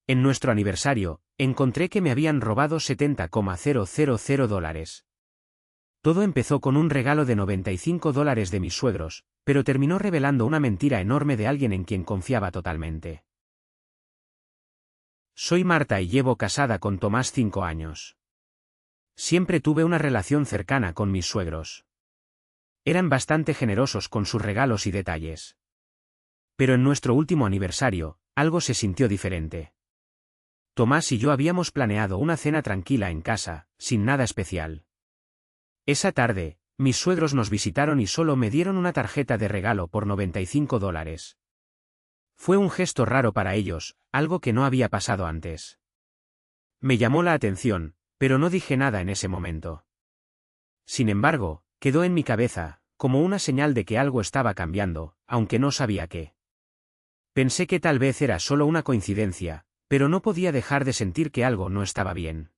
En nuestro aniversario, encontré que me habían robado $70,000. Todo empezó con un regalo de $95 de mis suegros, pero terminó revelando una mentira enorme de alguien en quien confiaba totalmente. Soy Marta y llevo casada con Tomás 5 años. Siempre tuve una relación cercana con mis suegros. Eran bastante generosos con sus regalos y detalles. Pero en nuestro último aniversario, algo se sintió diferente. Tomás y yo habíamos planeado una cena tranquila en casa, sin nada especial. Esa tarde, mis suegros nos visitaron y solo me dieron una tarjeta de regalo por $95. Fue un gesto raro para ellos, algo que no había pasado antes. Me llamó la atención, pero no dije nada en ese momento. Sin embargo, quedó en mi cabeza, como una señal de que algo estaba cambiando, aunque no sabía qué. Pensé que tal vez era solo una coincidencia, pero no podía dejar de sentir que algo no estaba bien.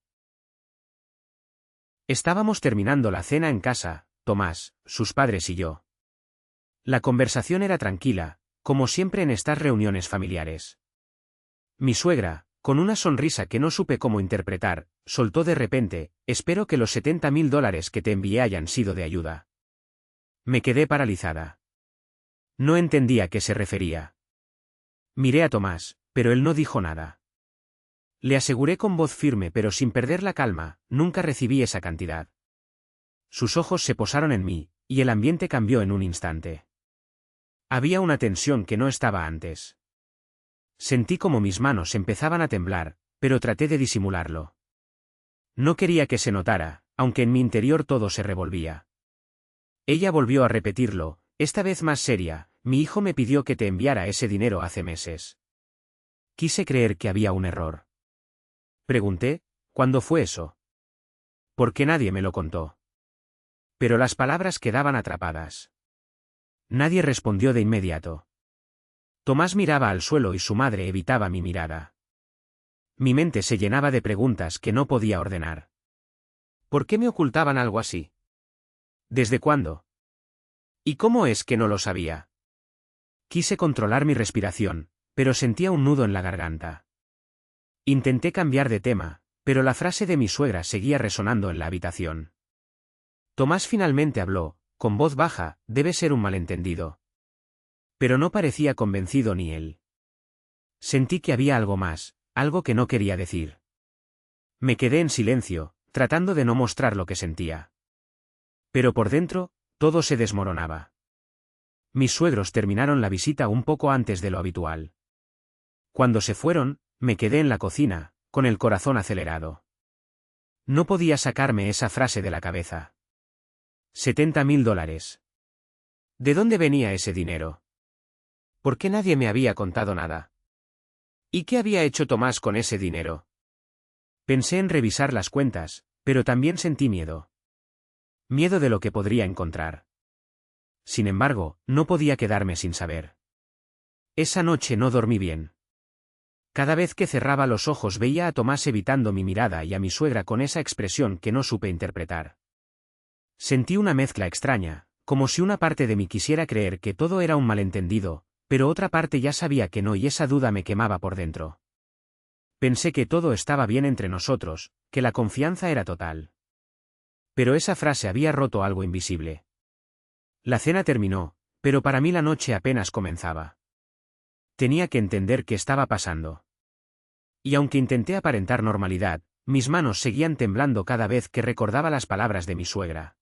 Estábamos terminando la cena en casa, Tomás, sus padres y yo. La conversación era tranquila, como siempre en estas reuniones familiares. Mi suegra, con una sonrisa que no supe cómo interpretar, soltó de repente: espero que los $70,000 que te envié hayan sido de ayuda. Me quedé paralizada. No entendía a qué se refería. Miré a Tomás, pero él no dijo nada. Le aseguré con voz firme pero sin perder la calma: nunca recibí esa cantidad. Sus ojos se posaron en mí, y el ambiente cambió en un instante. Había una tensión que no estaba antes. Sentí como mis manos empezaban a temblar, pero traté de disimularlo. No quería que se notara, aunque en mi interior todo se revolvía. Ella volvió a repetirlo, esta vez más seria: mi hijo me pidió que te enviara ese dinero hace meses. Quise creer que había un error. Pregunté: ¿cuándo fue eso? ¿Por qué nadie me lo contó? Pero las palabras quedaban atrapadas. Nadie respondió de inmediato. Tomás miraba al suelo y su madre evitaba mi mirada. Mi mente se llenaba de preguntas que no podía ordenar. ¿Por qué me ocultaban algo así? ¿Desde cuándo? ¿Y cómo es que no lo sabía? Quise controlar mi respiración, pero sentía un nudo en la garganta. Intenté cambiar de tema, pero la frase de mi suegra seguía resonando en la habitación. Tomás finalmente habló, con voz baja: debe ser un malentendido. Pero no parecía convencido ni él. Sentí que había algo más, algo que no quería decir. Me quedé en silencio, tratando de no mostrar lo que sentía. Pero por dentro, todo se desmoronaba. Mis suegros terminaron la visita un poco antes de lo habitual. Cuando se fueron, me quedé en la cocina, con el corazón acelerado. No podía sacarme esa frase de la cabeza. $70,000. ¿De dónde venía ese dinero? ¿Por qué nadie me había contado nada? ¿Y qué había hecho Tomás con ese dinero? Pensé en revisar las cuentas, pero también sentí miedo. Miedo de lo que podría encontrar. Sin embargo, no podía quedarme sin saber. Esa noche no dormí bien. Cada vez que cerraba los ojos veía a Tomás evitando mi mirada y a mi suegra con esa expresión que no supe interpretar. Sentí una mezcla extraña, como si una parte de mí quisiera creer que todo era un malentendido, pero otra parte ya sabía que no, y esa duda me quemaba por dentro. Pensé que todo estaba bien entre nosotros, que la confianza era total. Pero esa frase había roto algo invisible. La cena terminó, pero para mí la noche apenas comenzaba. Tenía que entender qué estaba pasando. Y aunque intenté aparentar normalidad, mis manos seguían temblando cada vez que recordaba las palabras de mi suegra.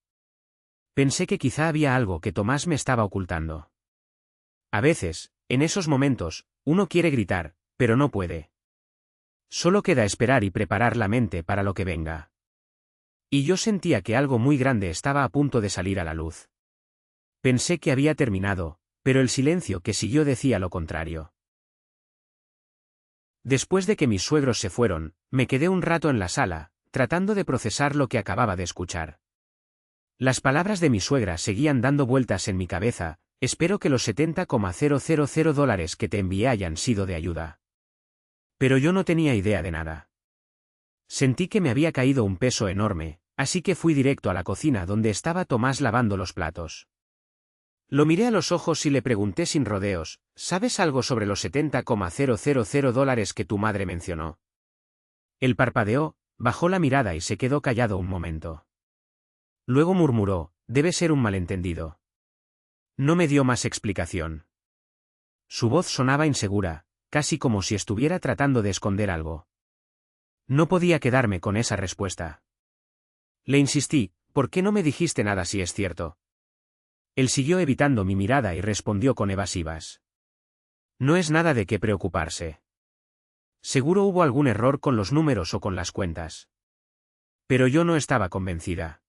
Pensé que quizá había algo que Tomás me estaba ocultando. A veces, en esos momentos, uno quiere gritar, pero no puede. Solo queda esperar y preparar la mente para lo que venga. Y yo sentía que algo muy grande estaba a punto de salir a la luz. Pensé que había terminado, pero el silencio que siguió decía lo contrario. Después de que mis suegros se fueron, me quedé un rato en la sala, tratando de procesar lo que acababa de escuchar. Las palabras de mi suegra seguían dando vueltas en mi cabeza: espero que los $70,000 que te envié hayan sido de ayuda. Pero yo no tenía idea de nada. Sentí que me había caído un peso enorme, así que fui directo a la cocina donde estaba Tomás lavando los platos. Lo miré a los ojos y le pregunté sin rodeos, ¿sabes algo sobre los $70,000 que tu madre mencionó? Él parpadeó, bajó la mirada y se quedó callado un momento. Luego murmuró, debe ser un malentendido. No me dio más explicación. Su voz sonaba insegura, casi como si estuviera tratando de esconder algo. No podía quedarme con esa respuesta. Le insistí, ¿por qué no me dijiste nada si es cierto? Él siguió evitando mi mirada y respondió con evasivas. No es nada de qué preocuparse. Seguro hubo algún error con los números o con las cuentas. Pero yo no estaba convencida.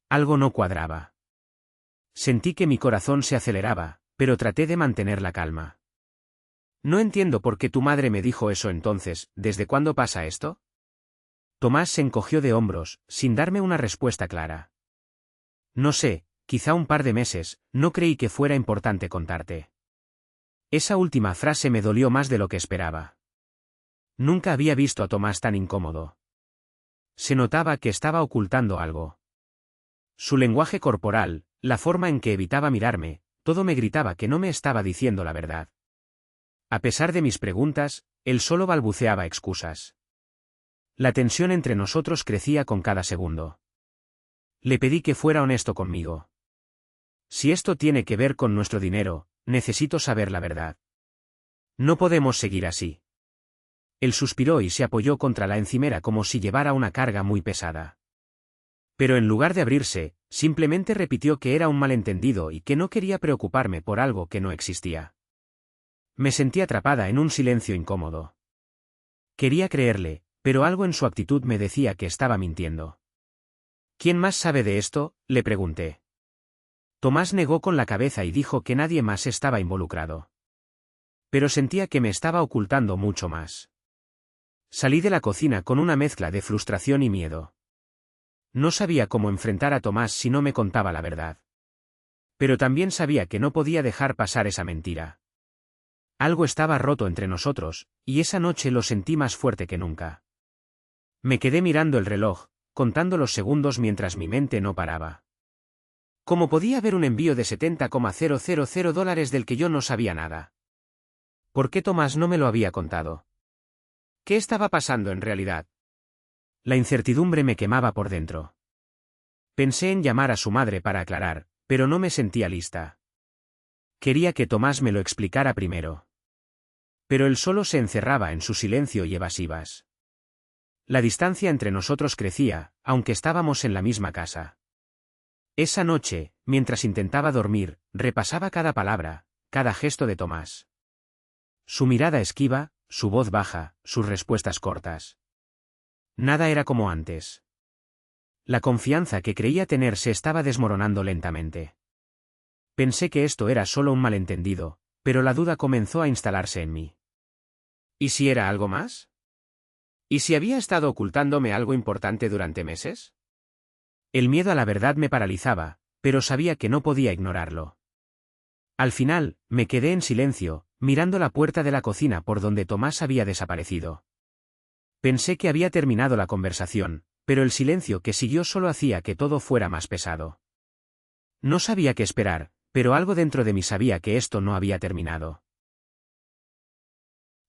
Algo no cuadraba. Sentí que mi corazón se aceleraba, pero traté de mantener la calma. No entiendo por qué tu madre me dijo eso entonces, ¿desde cuándo pasa esto? Tomás se encogió de hombros, sin darme una respuesta clara. No sé, quizá un par de meses, no creí que fuera importante contarte. Esa última frase me dolió más de lo que esperaba. Nunca había visto a Tomás tan incómodo. Se notaba que estaba ocultando algo. Su lenguaje corporal, la forma en que evitaba mirarme, todo me gritaba que no me estaba diciendo la verdad. A pesar de mis preguntas, él solo balbuceaba excusas. La tensión entre nosotros crecía con cada segundo. Le pedí que fuera honesto conmigo. Si esto tiene que ver con nuestro dinero, necesito saber la verdad. No podemos seguir así. Él suspiró y se apoyó contra la encimera como si llevara una carga muy pesada. Pero en lugar de abrirse, simplemente repitió que era un malentendido y que no quería preocuparme por algo que no existía. Me sentí atrapada en un silencio incómodo. Quería creerle, pero algo en su actitud me decía que estaba mintiendo. ¿Quién más sabe de esto?, le pregunté. Tomás negó con la cabeza y dijo que nadie más estaba involucrado. Pero sentía que me estaba ocultando mucho más. Salí de la cocina con una mezcla de frustración y miedo. No sabía cómo enfrentar a Tomás si no me contaba la verdad. Pero también sabía que no podía dejar pasar esa mentira. Algo estaba roto entre nosotros, y esa noche lo sentí más fuerte que nunca. Me quedé mirando el reloj, contando los segundos mientras mi mente no paraba. ¿Cómo podía haber un envío de $70,000 del que yo no sabía nada? ¿Por qué Tomás no me lo había contado? ¿Qué estaba pasando en realidad? La incertidumbre me quemaba por dentro. Pensé en llamar a su madre para aclarar, pero no me sentía lista. Quería que Tomás me lo explicara primero. Pero él solo se encerraba en su silencio y evasivas. La distancia entre nosotros crecía, aunque estábamos en la misma casa. Esa noche, mientras intentaba dormir, repasaba cada palabra, cada gesto de Tomás. Su mirada esquiva, su voz baja, sus respuestas cortas. Nada era como antes. La confianza que creía tener se estaba desmoronando lentamente. Pensé que esto era solo un malentendido, pero la duda comenzó a instalarse en mí. ¿Y si era algo más? ¿Y si había estado ocultándome algo importante durante meses? El miedo a la verdad me paralizaba, pero sabía que no podía ignorarlo. Al final, me quedé en silencio, mirando la puerta de la cocina por donde Tomás había desaparecido. Pensé que había terminado la conversación, pero el silencio que siguió solo hacía que todo fuera más pesado. No sabía qué esperar, pero algo dentro de mí sabía que esto no había terminado.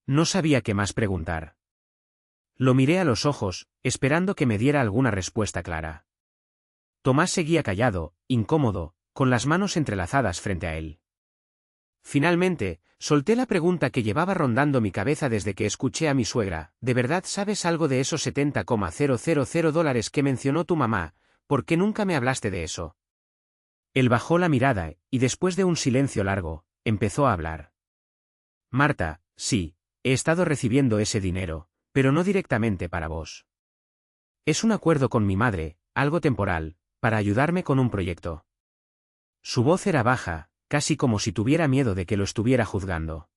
No sabía qué más preguntar. Lo miré a los ojos, esperando que me diera alguna respuesta clara. Tomás seguía callado, incómodo, con las manos entrelazadas frente a él. Finalmente, solté la pregunta que llevaba rondando mi cabeza desde que escuché a mi suegra, ¿de verdad sabes algo de esos $70,000 que mencionó tu mamá? ¿Por qué nunca me hablaste de eso? Él bajó la mirada, y después de un silencio largo, empezó a hablar. Marta, sí, he estado recibiendo ese dinero, pero no directamente para vos. Es un acuerdo con mi madre, algo temporal, para ayudarme con un proyecto. Su voz era baja, casi como si tuviera miedo de que lo estuviera juzgando.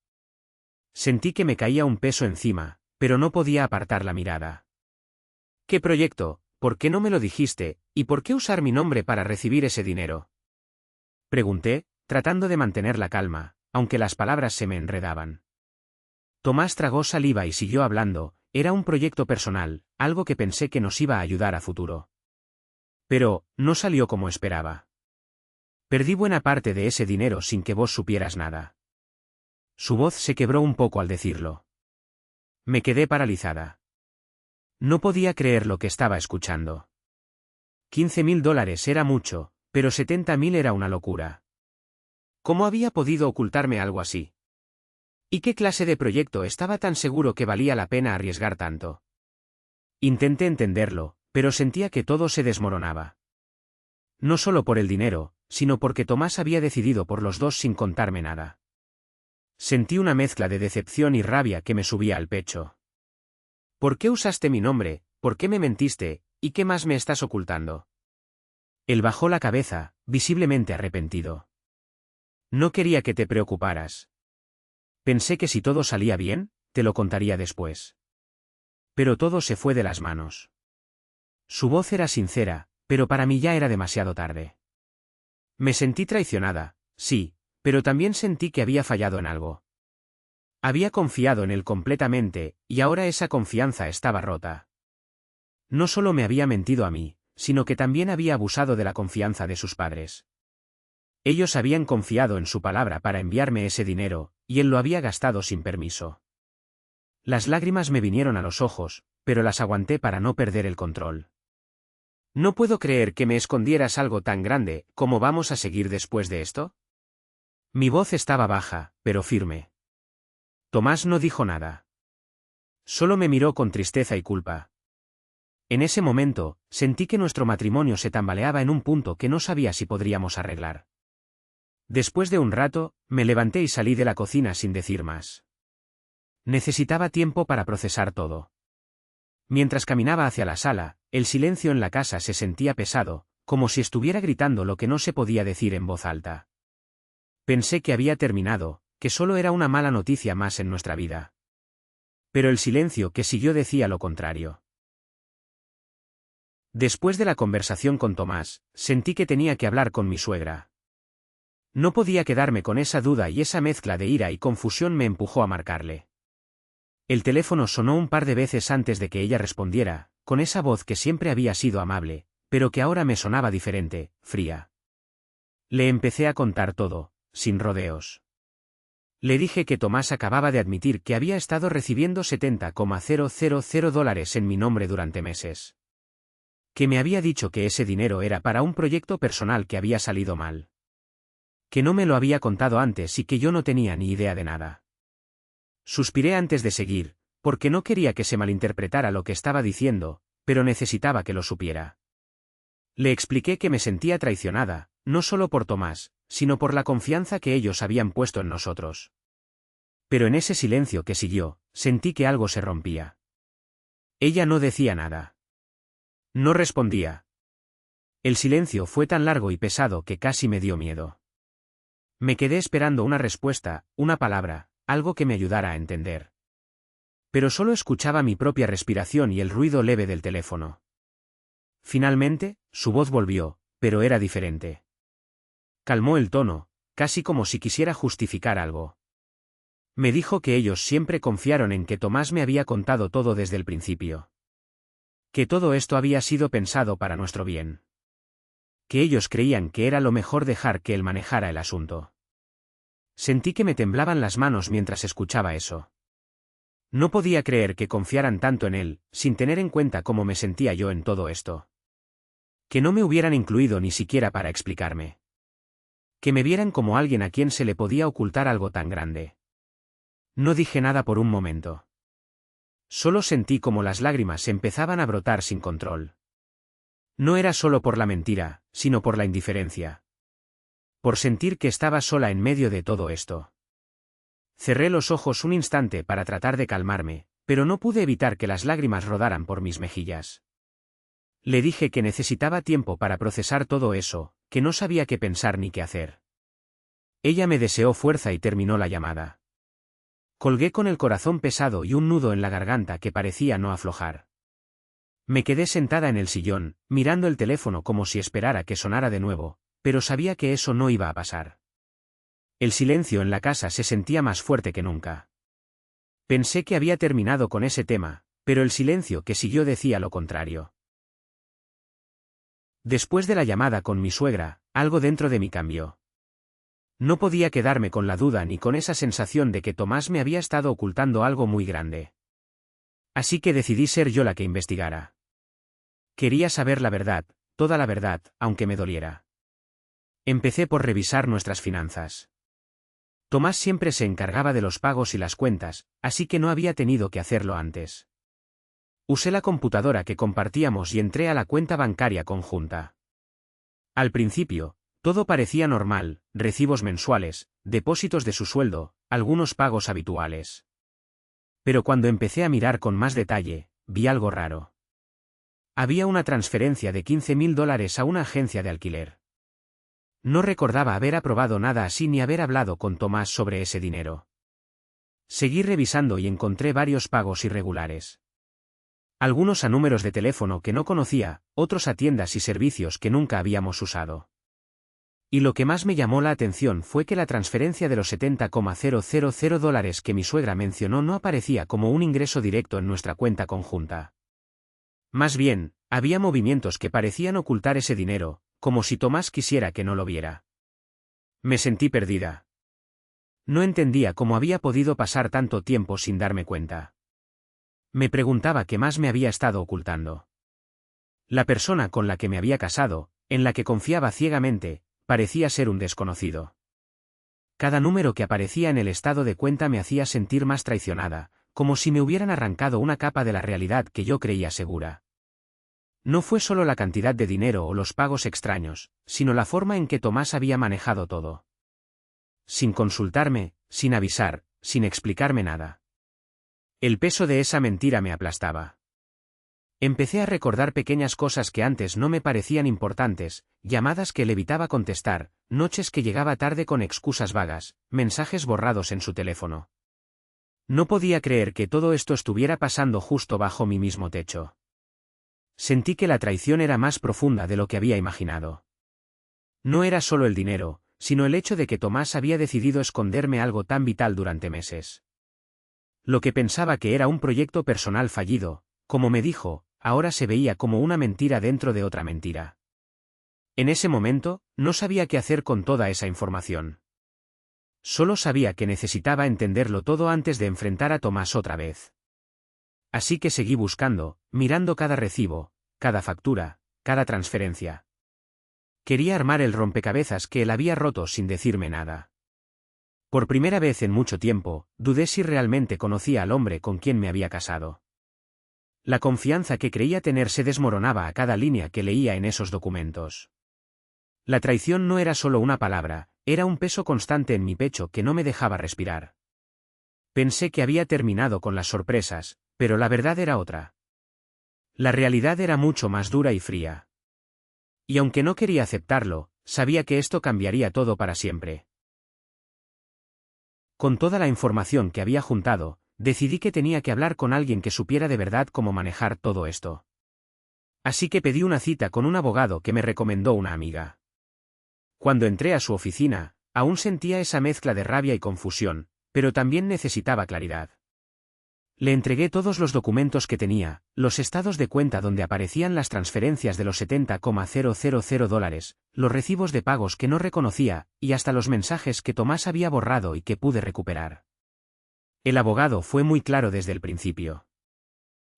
Sentí que me caía un peso encima, pero no podía apartar la mirada. ¿Qué proyecto? ¿Por qué no me lo dijiste? ¿Y por qué usar mi nombre para recibir ese dinero? Pregunté, tratando de mantener la calma, aunque las palabras se me enredaban. Tomás tragó saliva y siguió hablando, era un proyecto personal, algo que pensé que nos iba a ayudar a futuro. Pero, no salió como esperaba. Perdí buena parte de ese dinero sin que vos supieras nada. Su voz se quebró un poco al decirlo. Me quedé paralizada. No podía creer lo que estaba escuchando. $15.000 era mucho, pero 70.000 era una locura. ¿Cómo había podido ocultarme algo así? ¿Y qué clase de proyecto estaba tan seguro que valía la pena arriesgar tanto? Intenté entenderlo, pero sentía que todo se desmoronaba. No solo por el dinero, sino porque Tomás había decidido por los dos sin contarme nada. Sentí una mezcla de decepción y rabia que me subía al pecho. ¿Por qué usaste mi nombre? ¿Por qué me mentiste? ¿Y qué más me estás ocultando? Él bajó la cabeza, visiblemente arrepentido. No quería que te preocuparas. Pensé que si todo salía bien, te lo contaría después. Pero todo se fue de las manos. Su voz era sincera, pero para mí ya era demasiado tarde. Me sentí traicionada, sí, pero también sentí que había fallado en algo. Había confiado en él completamente, y ahora esa confianza estaba rota. No solo me había mentido a mí, sino que también había abusado de la confianza de sus padres. Ellos habían confiado en su palabra para enviarme ese dinero, y él lo había gastado sin permiso. Las lágrimas me vinieron a los ojos, pero las aguanté para no perder el control. No puedo creer que me escondieras algo tan grande. ¿Cómo vamos a seguir después de esto? Mi voz estaba baja, pero firme. Tomás no dijo nada. Solo me miró con tristeza y culpa. En ese momento, sentí que nuestro matrimonio se tambaleaba en un punto que no sabía si podríamos arreglar. Después de un rato, me levanté y salí de la cocina sin decir más. Necesitaba tiempo para procesar todo. Mientras caminaba hacia la sala, el silencio en la casa se sentía pesado, como si estuviera gritando lo que no se podía decir en voz alta. Pensé que había terminado, que solo era una mala noticia más en nuestra vida. Pero el silencio que siguió decía lo contrario. Después de la conversación con Tomás, sentí que tenía que hablar con mi suegra. No podía quedarme con esa duda y esa mezcla de ira y confusión me empujó a marcarle. El teléfono sonó un par de veces antes de que ella respondiera, con esa voz que siempre había sido amable, pero que ahora me sonaba diferente, fría. Le empecé a contar todo, sin rodeos. Le dije que Tomás acababa de admitir que había estado recibiendo $70.000 en mi nombre durante meses. Que me había dicho que ese dinero era para un proyecto personal que había salido mal. Que no me lo había contado antes y que yo no tenía ni idea de nada. Suspiré antes de seguir, porque no quería que se malinterpretara lo que estaba diciendo, pero necesitaba que lo supiera. Le expliqué que me sentía traicionada, no solo por Tomás, sino por la confianza que ellos habían puesto en nosotros. Pero en ese silencio que siguió, sentí que algo se rompía. Ella no decía nada. No respondía. El silencio fue tan largo y pesado que casi me dio miedo. Me quedé esperando una respuesta, una palabra, algo que me ayudara a entender. Pero solo escuchaba mi propia respiración y el ruido leve del teléfono. Finalmente, su voz volvió, pero era diferente. Calmó el tono, casi como si quisiera justificar algo. Me dijo que ellos siempre confiaron en que Tomás me había contado todo desde el principio. Que todo esto había sido pensado para nuestro bien. Que ellos creían que era lo mejor dejar que él manejara el asunto. Sentí que me temblaban las manos mientras escuchaba eso. No podía creer que confiaran tanto en él, sin tener en cuenta cómo me sentía yo en todo esto. Que no me hubieran incluido ni siquiera para explicarme. Que me vieran como alguien a quien se le podía ocultar algo tan grande. No dije nada por un momento. Solo sentí como las lágrimas empezaban a brotar sin control. No era solo por la mentira, sino por la indiferencia. Por sentir que estaba sola en medio de todo esto. Cerré los ojos un instante para tratar de calmarme, pero no pude evitar que las lágrimas rodaran por mis mejillas. Le dije que necesitaba tiempo para procesar todo eso, que no sabía qué pensar ni qué hacer. Ella me deseó fuerza y terminó la llamada. Colgué con el corazón pesado y un nudo en la garganta que parecía no aflojar. Me quedé sentada en el sillón, mirando el teléfono como si esperara que sonara de nuevo, pero sabía que eso no iba a pasar. El silencio en la casa se sentía más fuerte que nunca. Pensé que había terminado con ese tema, pero el silencio que siguió decía lo contrario. Después de la llamada con mi suegra, algo dentro de mí cambió. No podía quedarme con la duda ni con esa sensación de que Tomás me había estado ocultando algo muy grande. Así que decidí ser yo la que investigara. Quería saber la verdad, toda la verdad, aunque me doliera. Empecé por revisar nuestras finanzas. Tomás siempre se encargaba de los pagos y las cuentas, así que no había tenido que hacerlo antes. Usé la computadora que compartíamos y entré a la cuenta bancaria conjunta. Al principio, todo parecía normal, recibos mensuales, depósitos de su sueldo, algunos pagos habituales. Pero cuando empecé a mirar con más detalle, vi algo raro. Había una transferencia de $15.000 a una agencia de alquiler. No recordaba haber aprobado nada así ni haber hablado con Tomás sobre ese dinero. Seguí revisando y encontré varios pagos irregulares. Algunos a números de teléfono que no conocía, otros a tiendas y servicios que nunca habíamos usado. Y lo que más me llamó la atención fue que la transferencia de los $70,000 que mi suegra mencionó no aparecía como un ingreso directo en nuestra cuenta conjunta. Más bien, había movimientos que parecían ocultar ese dinero, como si Tomás quisiera que no lo viera. Me sentí perdida. No entendía cómo había podido pasar tanto tiempo sin darme cuenta. Me preguntaba qué más me había estado ocultando. La persona con la que me había casado, en la que confiaba ciegamente, parecía ser un desconocido. Cada número que aparecía en el estado de cuenta me hacía sentir más traicionada, como si me hubieran arrancado una capa de la realidad que yo creía segura. No fue solo la cantidad de dinero o los pagos extraños, sino la forma en que Tomás había manejado todo. Sin consultarme, sin avisar, sin explicarme nada. El peso de esa mentira me aplastaba. Empecé a recordar pequeñas cosas que antes no me parecían importantes, llamadas que él evitaba contestar, noches que llegaba tarde con excusas vagas, mensajes borrados en su teléfono. No podía creer que todo esto estuviera pasando justo bajo mi mismo techo. Sentí que la traición era más profunda de lo que había imaginado. No era solo el dinero, sino el hecho de que Tomás había decidido esconderme algo tan vital durante meses. Lo que pensaba que era un proyecto personal fallido, como me dijo, ahora se veía como una mentira dentro de otra mentira. En ese momento, no sabía qué hacer con toda esa información. Solo sabía que necesitaba entenderlo todo antes de enfrentar a Tomás otra vez. Así que seguí buscando, mirando cada recibo, cada factura, cada transferencia. Quería armar el rompecabezas que él había roto sin decirme nada. Por primera vez en mucho tiempo, dudé si realmente conocía al hombre con quien me había casado. La confianza que creía tener se desmoronaba a cada línea que leía en esos documentos. La traición no era solo una palabra, era un peso constante en mi pecho que no me dejaba respirar. Pensé que había terminado con las sorpresas, pero la verdad era otra. La realidad era mucho más dura y fría. Y aunque no quería aceptarlo, sabía que esto cambiaría todo para siempre. Con toda la información que había juntado, decidí que tenía que hablar con alguien que supiera de verdad cómo manejar todo esto. Así que pedí una cita con un abogado que me recomendó una amiga. Cuando entré a su oficina, aún sentía esa mezcla de rabia y confusión, pero también necesitaba claridad. Le entregué todos los documentos que tenía, los estados de cuenta donde aparecían las transferencias de los $70,000, los recibos de pagos que no reconocía, y hasta los mensajes que Tomás había borrado y que pude recuperar. El abogado fue muy claro desde el principio.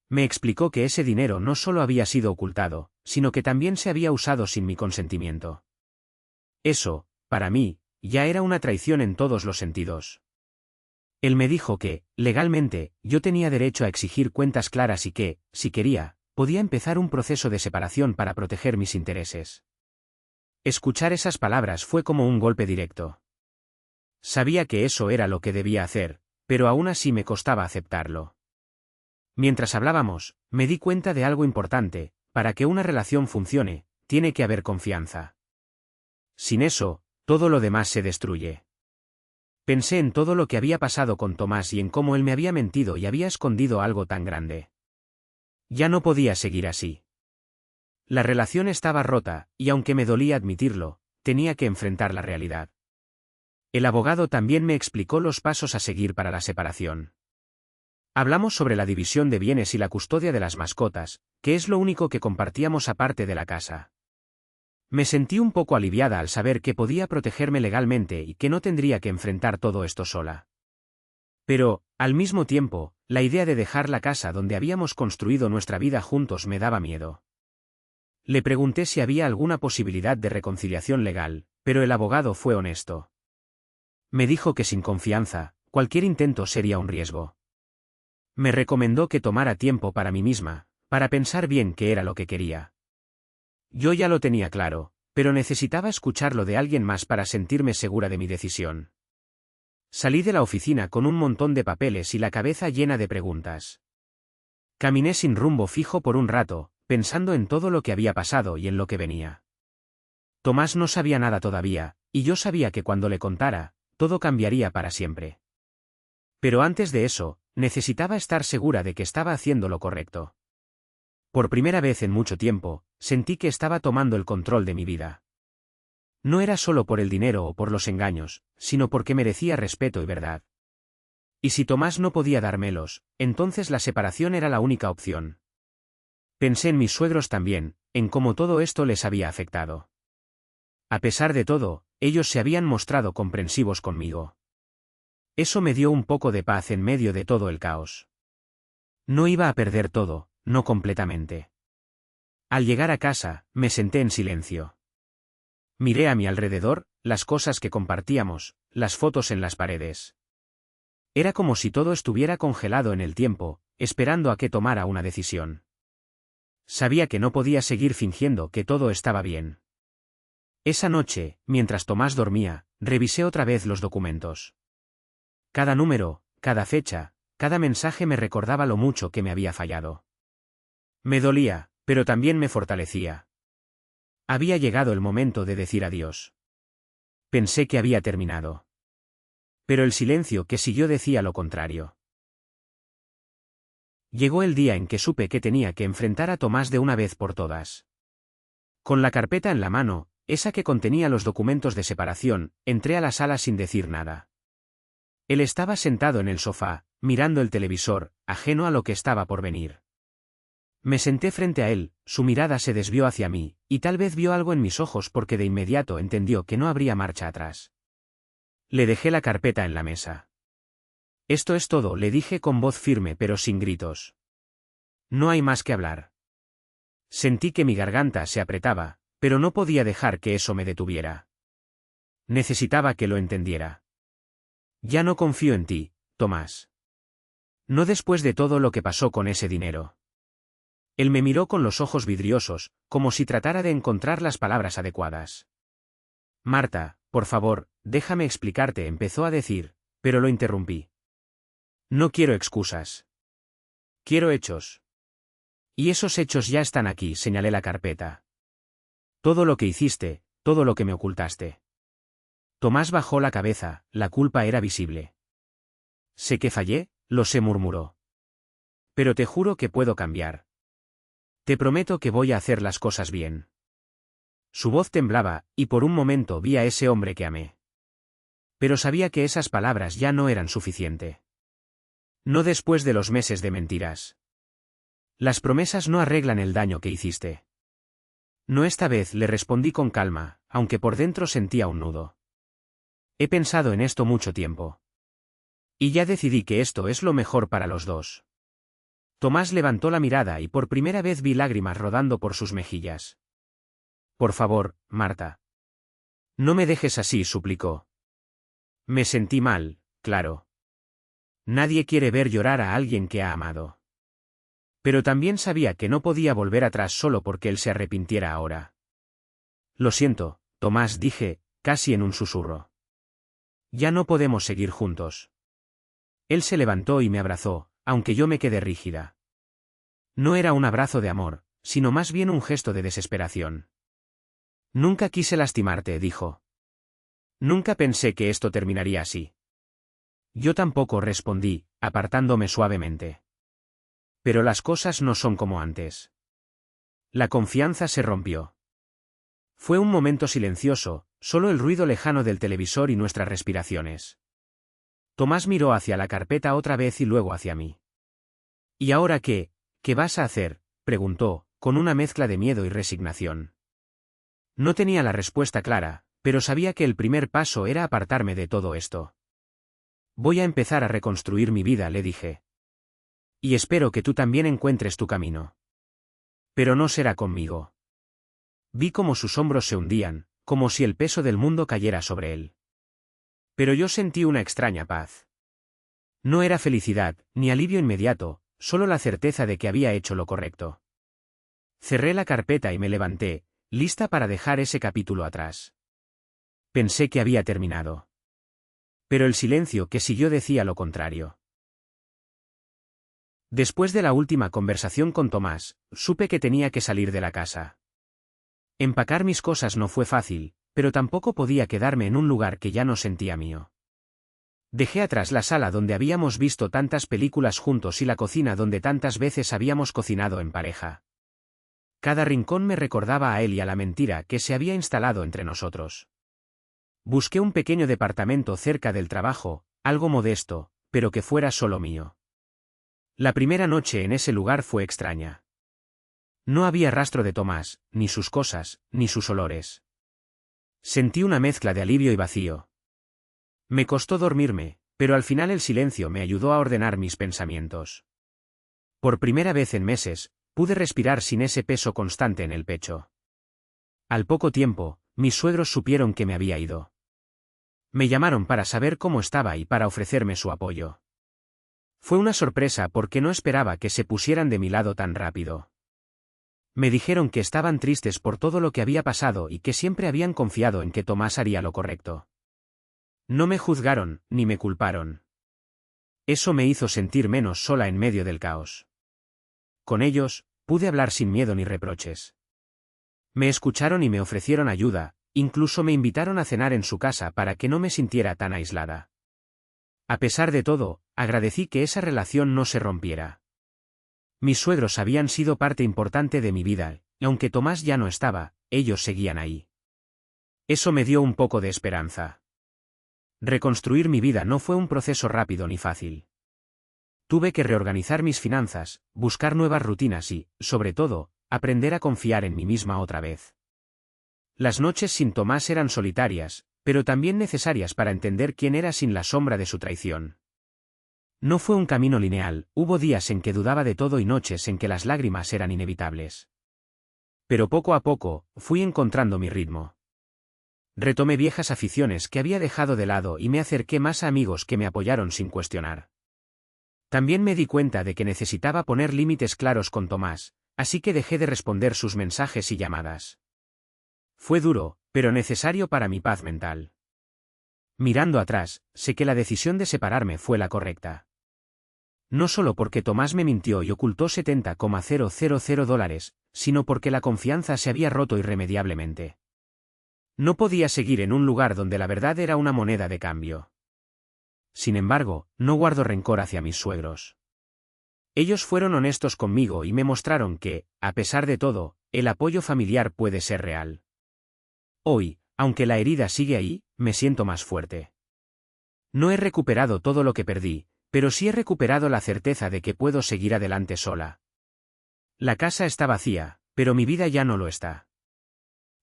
Me explicó que ese dinero no solo había sido ocultado, sino que también se había usado sin mi consentimiento. Eso, para mí, ya era una traición en todos los sentidos. Él me dijo que, legalmente, yo tenía derecho a exigir cuentas claras y que, si quería, podía empezar un proceso de separación para proteger mis intereses. Escuchar esas palabras fue como un golpe directo. Sabía que eso era lo que debía hacer, pero aún así me costaba aceptarlo. Mientras hablábamos, me di cuenta de algo importante: para que una relación funcione, tiene que haber confianza. Sin eso, todo lo demás se destruye. Pensé en todo lo que había pasado con Tomás y en cómo él me había mentido y había escondido algo tan grande. Ya no podía seguir así. La relación estaba rota, y aunque me dolía admitirlo, tenía que enfrentar la realidad. El abogado también me explicó los pasos a seguir para la separación. Hablamos sobre la división de bienes y la custodia de las mascotas, que es lo único que compartíamos aparte de la casa. Me sentí un poco aliviada al saber que podía protegerme legalmente y que no tendría que enfrentar todo esto sola. Pero, al mismo tiempo, la idea de dejar la casa donde habíamos construido nuestra vida juntos me daba miedo. Le pregunté si había alguna posibilidad de reconciliación legal, pero el abogado fue honesto. Me dijo que sin confianza, cualquier intento sería un riesgo. Me recomendó que tomara tiempo para mí misma, para pensar bien qué era lo que quería. Yo ya lo tenía claro, pero necesitaba escucharlo de alguien más para sentirme segura de mi decisión. Salí de la oficina con un montón de papeles y la cabeza llena de preguntas. Caminé sin rumbo fijo por un rato, pensando en todo lo que había pasado y en lo que venía. Tomás no sabía nada todavía, y yo sabía que cuando le contara, todo cambiaría para siempre. Pero antes de eso, necesitaba estar segura de que estaba haciendo lo correcto. Por primera vez en mucho tiempo, sentí que estaba tomando el control de mi vida. No era solo por el dinero o por los engaños, sino porque merecía respeto y verdad. Y si Tomás no podía dármelos, entonces la separación era la única opción. Pensé en mis suegros también, en cómo todo esto les había afectado. A pesar de todo, ellos se habían mostrado comprensivos conmigo. Eso me dio un poco de paz en medio de todo el caos. No iba a perder todo, no completamente. Al llegar a casa, me senté en silencio. Miré a mi alrededor, las cosas que compartíamos, las fotos en las paredes. Era como si todo estuviera congelado en el tiempo, esperando a que tomara una decisión. Sabía que no podía seguir fingiendo que todo estaba bien. Esa noche, mientras Tomás dormía, revisé otra vez los documentos. Cada número, cada fecha, cada mensaje me recordaba lo mucho que me había fallado. Me dolía, pero también me fortalecía. Había llegado el momento de decir adiós. Pensé que había terminado. Pero el silencio que siguió decía lo contrario. Llegó el día en que supe que tenía que enfrentar a Tomás de una vez por todas. Con la carpeta en la mano, esa que contenía los documentos de separación, entré a la sala sin decir nada. Él estaba sentado en el sofá, mirando el televisor, ajeno a lo que estaba por venir. Me senté frente a él, su mirada se desvió hacia mí, y tal vez vio algo en mis ojos porque de inmediato entendió que no habría marcha atrás. Le dejé la carpeta en la mesa. Esto es todo, le dije con voz firme pero sin gritos. No hay más que hablar. Sentí que mi garganta se apretaba, pero no podía dejar que eso me detuviera. Necesitaba que lo entendiera. Ya no confío en ti, Tomás. No después de todo lo que pasó con ese dinero. Él me miró con los ojos vidriosos, como si tratara de encontrar las palabras adecuadas. Marta, por favor, déjame explicarte, empezó a decir, pero lo interrumpí. No quiero excusas. Quiero hechos. Y esos hechos ya están aquí, señalé la carpeta. Todo lo que hiciste, todo lo que me ocultaste. Tomás bajó la cabeza, la culpa era visible. Sé que fallé, lo sé, murmuró. Pero te juro que puedo cambiar. Te prometo que voy a hacer las cosas bien. Su voz temblaba, y por un momento vi a ese hombre que amé. Pero sabía que esas palabras ya no eran suficiente. No después de los meses de mentiras. Las promesas no arreglan el daño que hiciste. No esta vez, le respondí con calma, aunque por dentro sentía un nudo. He pensado en esto mucho tiempo. Y ya decidí que esto es lo mejor para los dos. Tomás levantó la mirada y por primera vez vi lágrimas rodando por sus mejillas. Por favor, Marta. No me dejes así, suplicó. Me sentí mal, claro. Nadie quiere ver llorar a alguien que ha amado. Pero también sabía que no podía volver atrás solo porque él se arrepintiera ahora. Lo siento, Tomás, dije, casi en un susurro. Ya no podemos seguir juntos. Él se levantó y me abrazó, aunque yo me quedé rígida. No era un abrazo de amor, sino más bien un gesto de desesperación. Nunca quise lastimarte, dijo. Nunca pensé que esto terminaría así. Yo tampoco, respondí, apartándome suavemente. Pero las cosas no son como antes. La confianza se rompió. Fue un momento silencioso, solo el ruido lejano del televisor y nuestras respiraciones. Tomás miró hacia la carpeta otra vez y luego hacia mí. ¿Y ahora qué? ¿Qué vas a hacer?, preguntó, con una mezcla de miedo y resignación. No tenía la respuesta clara, pero sabía que el primer paso era apartarme de todo esto. Voy a empezar a reconstruir mi vida, le dije. Y espero que tú también encuentres tu camino. Pero no será conmigo. Vi cómo sus hombros se hundían, como si el peso del mundo cayera sobre él. Pero yo sentí una extraña paz. No era felicidad, ni alivio inmediato, solo la certeza de que había hecho lo correcto. Cerré la carpeta y me levanté, lista para dejar ese capítulo atrás. Pensé que había terminado. Pero el silencio que siguió decía lo contrario. Después de la última conversación con Tomás, supe que tenía que salir de la casa. Empacar mis cosas no fue fácil, pero tampoco podía quedarme en un lugar que ya no sentía mío. Dejé atrás la sala donde habíamos visto tantas películas juntos y la cocina donde tantas veces habíamos cocinado en pareja. Cada rincón me recordaba a él y a la mentira que se había instalado entre nosotros. Busqué un pequeño departamento cerca del trabajo, algo modesto, pero que fuera solo mío. La primera noche en ese lugar fue extraña. No había rastro de Tomás, ni sus cosas, ni sus olores. Sentí una mezcla de alivio y vacío. Me costó dormirme, pero al final el silencio me ayudó a ordenar mis pensamientos. Por primera vez en meses, pude respirar sin ese peso constante en el pecho. Al poco tiempo, mis suegros supieron que me había ido. Me llamaron para saber cómo estaba y para ofrecerme su apoyo. Fue una sorpresa porque no esperaba que se pusieran de mi lado tan rápido. Me dijeron que estaban tristes por todo lo que había pasado y que siempre habían confiado en que Tomás haría lo correcto. No me juzgaron, ni me culparon. Eso me hizo sentir menos sola en medio del caos. Con ellos, pude hablar sin miedo ni reproches. Me escucharon y me ofrecieron ayuda, incluso me invitaron a cenar en su casa para que no me sintiera tan aislada. A pesar de todo, agradecí que esa relación no se rompiera. Mis suegros habían sido parte importante de mi vida, y aunque Tomás ya no estaba, ellos seguían ahí. Eso me dio un poco de esperanza. Reconstruir mi vida no fue un proceso rápido ni fácil. Tuve que reorganizar mis finanzas, buscar nuevas rutinas y, sobre todo, aprender a confiar en mí misma otra vez. Las noches sin Tomás eran solitarias, pero también necesarias para entender quién era sin la sombra de su traición. No fue un camino lineal, hubo días en que dudaba de todo y noches en que las lágrimas eran inevitables. Pero poco a poco, fui encontrando mi ritmo. Retomé viejas aficiones que había dejado de lado y me acerqué más a amigos que me apoyaron sin cuestionar. También me di cuenta de que necesitaba poner límites claros con Tomás, así que dejé de responder sus mensajes y llamadas. Fue duro, pero necesario para mi paz mental. Mirando atrás, sé que la decisión de separarme fue la correcta. No solo porque Tomás me mintió y ocultó $70,000, sino porque la confianza se había roto irremediablemente. No podía seguir en un lugar donde la verdad era una moneda de cambio. Sin embargo, no guardo rencor hacia mis suegros. Ellos fueron honestos conmigo y me mostraron que, a pesar de todo, el apoyo familiar puede ser real. Hoy, aunque la herida sigue ahí, me siento más fuerte. No he recuperado todo lo que perdí, pero sí he recuperado la certeza de que puedo seguir adelante sola. La casa está vacía, pero mi vida ya no lo está.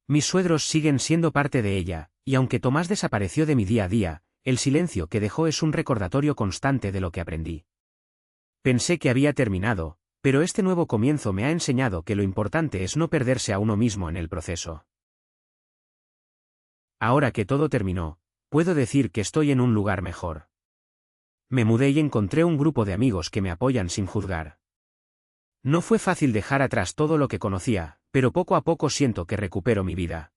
Mis suegros siguen siendo parte de ella, y aunque Tomás desapareció de mi día a día, el silencio que dejó es un recordatorio constante de lo que aprendí. Pensé que había terminado, pero este nuevo comienzo me ha enseñado que lo importante es no perderse a uno mismo en el proceso. Ahora que todo terminó, puedo decir que estoy en un lugar mejor. Me mudé y encontré un grupo de amigos que me apoyan sin juzgar. No fue fácil dejar atrás todo lo que conocía, pero poco a poco siento que recupero mi vida.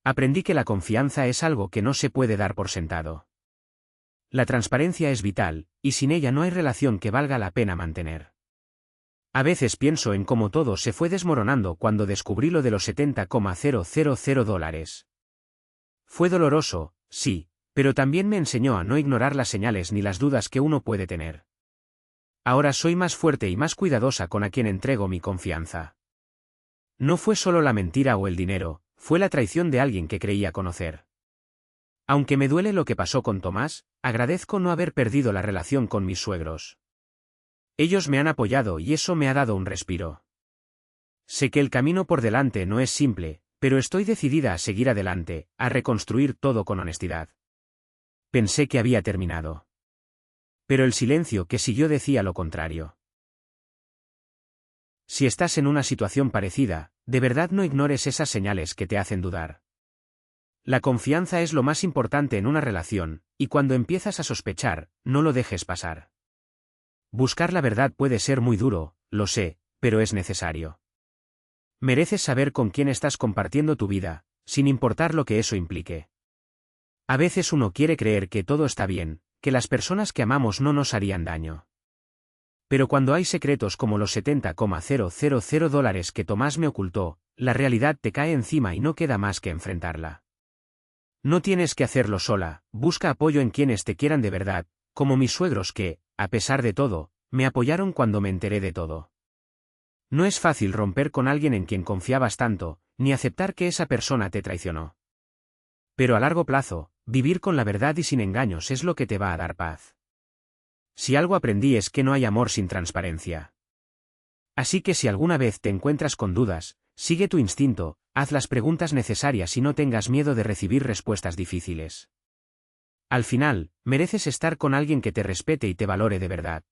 Aprendí que la confianza es algo que no se puede dar por sentado. La transparencia es vital, y sin ella no hay relación que valga la pena mantener. A veces pienso en cómo todo se fue desmoronando cuando descubrí lo de los $70,000. Fue doloroso, sí, pero también me enseñó a no ignorar las señales ni las dudas que uno puede tener. Ahora soy más fuerte y más cuidadosa con a quien entrego mi confianza. No fue solo la mentira o el dinero, fue la traición de alguien que creía conocer. Aunque me duele lo que pasó con Tomás, agradezco no haber perdido la relación con mis suegros. Ellos me han apoyado y eso me ha dado un respiro. Sé que el camino por delante no es simple, Pero estoy decidida a seguir adelante, a reconstruir todo con honestidad. Pensé que había terminado. Pero el silencio que siguió decía lo contrario. Si estás en una situación parecida, de verdad no ignores esas señales que te hacen dudar. La confianza es lo más importante en una relación, y cuando empiezas a sospechar, no lo dejes pasar. Buscar la verdad puede ser muy duro, lo sé, pero es necesario. Mereces saber con quién estás compartiendo tu vida, sin importar lo que eso implique. A veces uno quiere creer que todo está bien, que las personas que amamos no nos harían daño. Pero cuando hay secretos como los $70,000 que Tomás me ocultó, la realidad te cae encima y no queda más que enfrentarla. No tienes que hacerlo sola, busca apoyo en quienes te quieran de verdad, como mis suegros que, a pesar de todo, me apoyaron cuando me enteré de todo. No es fácil romper con alguien en quien confiabas tanto, ni aceptar que esa persona te traicionó. Pero a largo plazo, vivir con la verdad y sin engaños es lo que te va a dar paz. Si algo aprendí es que no hay amor sin transparencia. Así que si alguna vez te encuentras con dudas, sigue tu instinto, haz las preguntas necesarias y no tengas miedo de recibir respuestas difíciles. Al final, mereces estar con alguien que te respete y te valore de verdad.